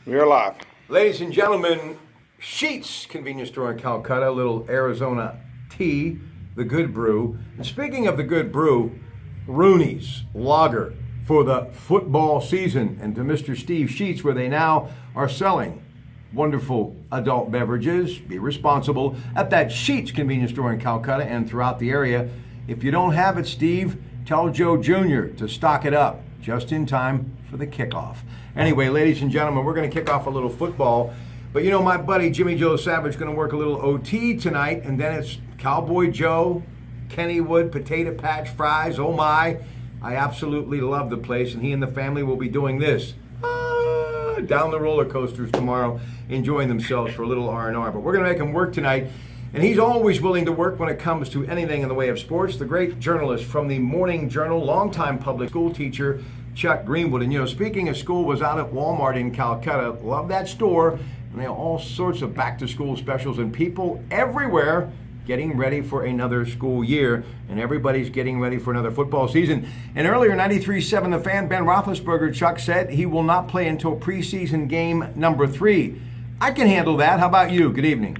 We're live. Ladies and gentlemen, Sheetz convenience store in Calcutta, a little Arizona tea, the good brew. And speaking of the good brew, Rooney's Lager for the football season, and to Mr. Steve Sheetz, where they now are selling wonderful adult beverages. Be responsible at that Sheetz convenience store in Calcutta and throughout the area. If you don't have it, Steve, tell Joe Jr. to stock it up just in time for the kickoff. Anyway, ladies and gentlemen, we're going to kick off a little football. But you know, my buddy Jimmy Joe Savage is going to work a little OT tonight, and then it's Cowboy Joe, Kennywood, potato patch fries. Oh my, I absolutely love the place, and he and the family will be doing this. Down the roller coasters tomorrow, enjoying themselves for a little R&R. But we're going to make him work tonight, and he's always willing to work when it comes to anything in the way of sports. The great journalist from the Morning Journal, longtime public school teacher, Chuck Greenwood. And you know, speaking of school, was out at Walmart in Calcutta. Love that store. And they have all sorts of back-to-school specials, and people everywhere getting ready for another school year, and everybody's getting ready for another football season. And earlier, 93.7 The Fan, Ben Roethlisberger, Chuck, said he will not play until preseason game number 3. I can handle that. How about you? Good evening.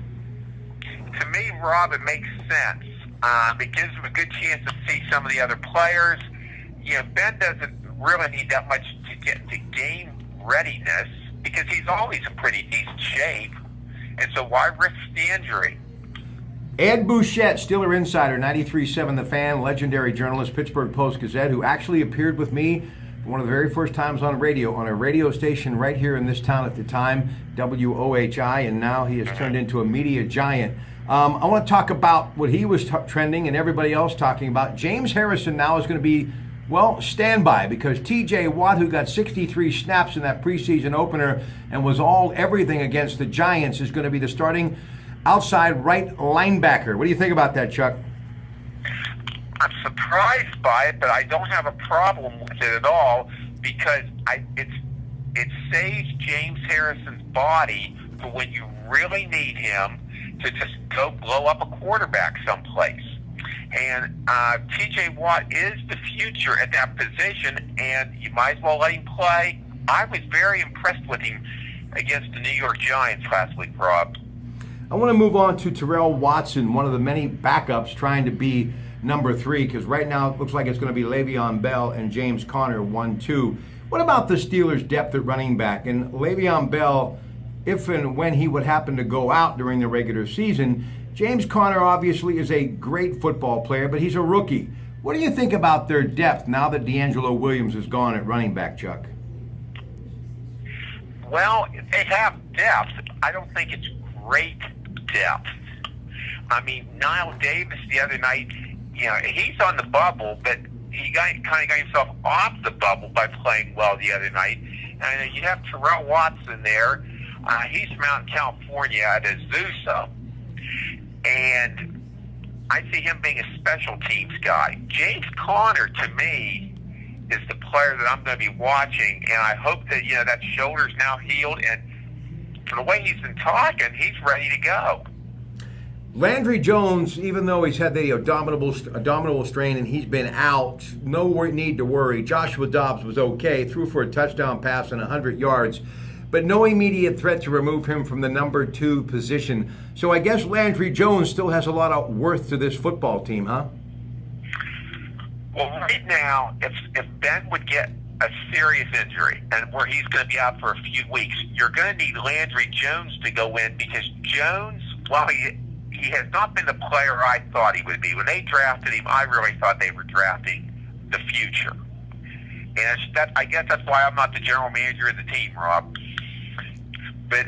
To me, Rob, it makes sense. It gives him a good chance to see some of the other players. You know, Ben doesn't really need that much to get to game readiness because he's always in pretty decent shape. And so why risk the injury? Ed Bouchette, Steeler Insider, 93.7 The Fan, legendary journalist, Pittsburgh Post-Gazette, who actually appeared with me for one of the very first times on radio, on a radio station right here in this town at the time, WOHI, and now he has turned into a media giant. I want to talk about what he was trending and everybody else talking about. James Harrison now is going to be, well, standby, because T.J. Watt, who got 63 snaps in that preseason opener and was all everything against the Giants, is going to be the starting outside right linebacker. What do you think about that, Chuck? I'm surprised by it, but I don't have a problem with it at all because it saves James Harrison's body for when you really need him to just go blow up a quarterback someplace. And T.J. Watt is the future at that position, and you might as well let him play. I was very impressed with him against the New York Giants last week, Rob. I want to move on to Terrell Watson, one of the many backups trying to be number 3, because right now it looks like it's going to be Le'Veon Bell and James Conner 1-2. What about the Steelers' depth at running back? And Le'Veon Bell, if and when he would happen to go out during the regular season, James Conner obviously is a great football player, but he's a rookie. What do you think about their depth now that D'Angelo Williams is gone at running back, Chuck? Well, they have depth. I don't think it's great depth. I mean, Niall Davis the other night, you know, he's on the bubble, but he kind of got himself off the bubble by playing well the other night. And you have Terrell Watson there. He's from out in California at Azusa. And I see him being a special teams guy. James Conner, to me, is the player that I'm going to be watching, and I hope that, you know, that shoulder's now healed, and from the way he's been talking, he's ready to go. Landry Jones, even though he's had the abdominal strain and he's been out, no need to worry. Joshua Dobbs was okay, threw for a touchdown pass and 100 yards, but no immediate threat to remove him from the number 2 position. So I guess Landry Jones still has a lot of worth to this football team, huh? Well, right now, if Ben would get a serious injury and where he's going to be out for a few weeks, you're going to need Landry Jones to go in, because Jones, while he has not been the player I thought he would be. When they drafted him, I really thought they were drafting the future. And I guess that's why I'm not the general manager of the team, Rob. But,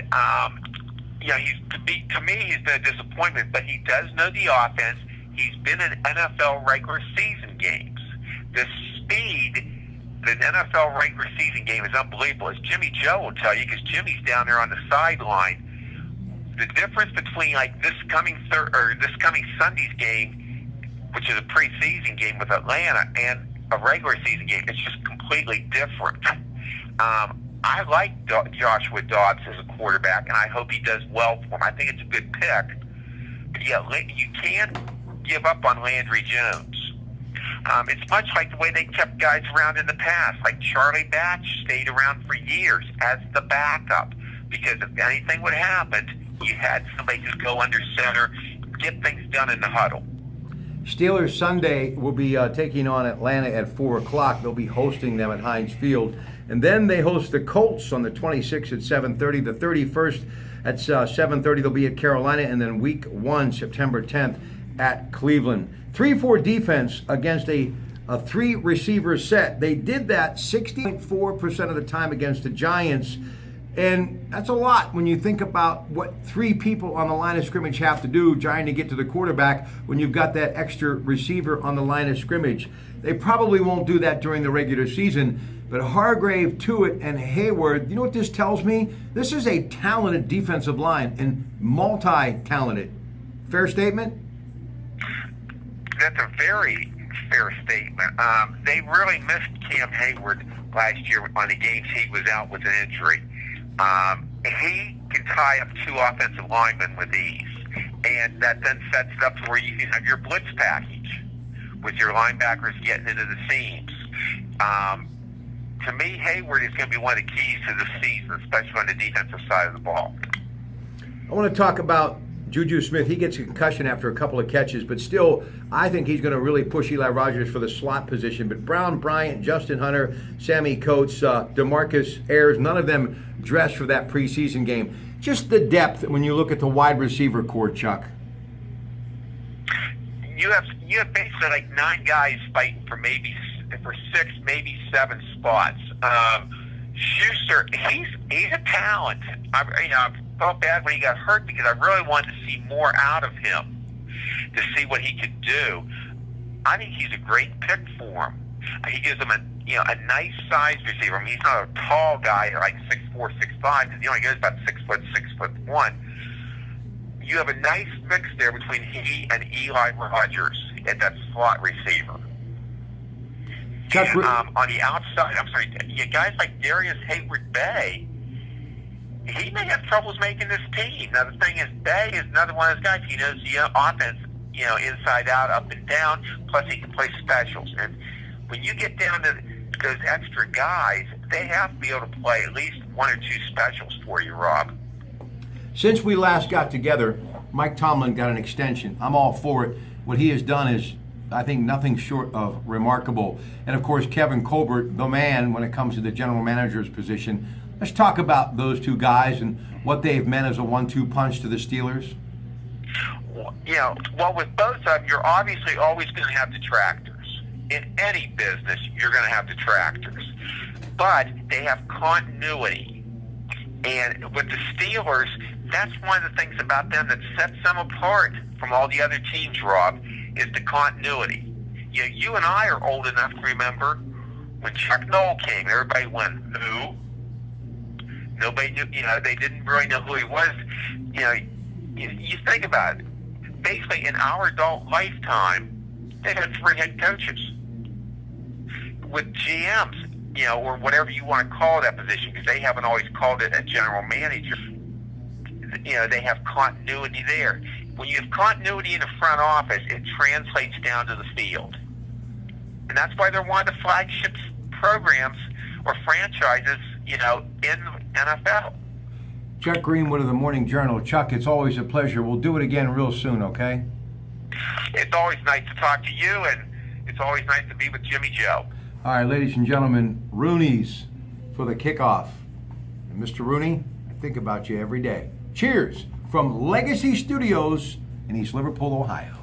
you know, to me, he's been a disappointment, but he does know the offense. He's been in NFL regular season games. The speed in an NFL regular season game is unbelievable, as Jimmy Joe will tell you, because Jimmy's down there on the sideline. The difference between like this coming Sunday's game, which is a preseason game with Atlanta, and a regular season game, it's just completely different. I like Joshua Dobbs as a quarterback, and I hope he does well for him. I think it's a good pick. But yeah, you can't give up on Landry Jones. It's much like the way they kept guys around in the past, like Charlie Batch stayed around for years as the backup. because if anything would happen, you had somebody just go under center, get things done in the huddle. Steelers Sunday will be taking on Atlanta at 4 o'clock. They'll be hosting them at Heinz Field. And then they host the Colts on the 26th at 7:30. The 31st at 7:30 they'll be at Carolina. And then week 1, September 10th at Cleveland. 3-4 defense against a 3-receiver set. They did that 60.4% of the time against the Giants. And that's a lot when you think about what 3 people on the line of scrimmage have to do trying to get to the quarterback when you've got that extra receiver on the line of scrimmage. They probably won't do that during the regular season. But Hargrave, Tuitt, and Hayward, you know what this tells me? This is a talented defensive line and multi-talented. Fair statement? That's a very fair statement. They really missed Cam Hayward last year on the games he was out with an injury. He can tie up 2 offensive linemen with ease, and that then sets it up to where you can have your blitz package with your linebackers getting into the seams. To me, Hayward is going to be one of the keys to the season, especially on the defensive side of the ball. I want to talk about Juju Smith. He gets a concussion after a couple of catches, but still, I think he's going to really push Eli Rogers for the slot position. But Brown, Bryant, Justin Hunter, Sammy Coates, DeMarcus Ayers, none of them dressed for that preseason game. Just the depth when you look at the wide receiver core, Chuck. You have basically like 9 guys fighting for 6, maybe 7 spots. Schuster, he's a talent. I felt bad when he got hurt because I really wanted to see more out of him, to see what he could do. I think he's a great pick for him. He gives him a nice size receiver. I mean, he's not a tall guy like 6'4", 6'5", because he only goes about 6 foot, 6'1". You have a nice mix there between he and Eli Rogers at that slot receiver. Chuck, And, on the outside, guys like Darius Hayward-Bay, he may have troubles making this team. Now, the thing is, Bay is another one of those guys. He knows the offense, inside out, up and down, plus he can play specials. And when you get down to those extra guys, they have to be able to play at least 1 or 2 specials for you, Rob. Since we last got together, Mike Tomlin got an extension. I'm all for it. What he has done is, I think, nothing short of remarkable. And, of course, Kevin Colbert, the man when it comes to the general manager's position. Let's talk about those 2 guys and what they've meant as a 1-2 punch to the Steelers. Well, with both of them, you're obviously always going to have detractors. In any business, you're going to have detractors. But they have continuity. And with the Steelers, that's one of the things about them that sets them apart from all the other teams, Rob, is the continuity. You and I are old enough to remember when Chuck Noll came, everybody went, who? Nobody knew, they didn't really know who he was. You think about it. Basically, in our adult lifetime, they've had 3 head coaches. With GMs, or whatever you want to call that position, because they haven't always called it a general manager. They have continuity there. When you have continuity in the front office, it translates down to the field. And that's why they're one of the flagship programs or franchises, in the NFL. Chuck Greenwood of the Morning Journal. Chuck, it's always a pleasure. We'll do it again real soon, okay? It's always nice to talk to you, and it's always nice to be with Jimmy Joe. All right, ladies and gentlemen, Rooney's for the kickoff. And Mr. Rooney, I think about you every day. Cheers from Legacy Studios in East Liverpool, Ohio.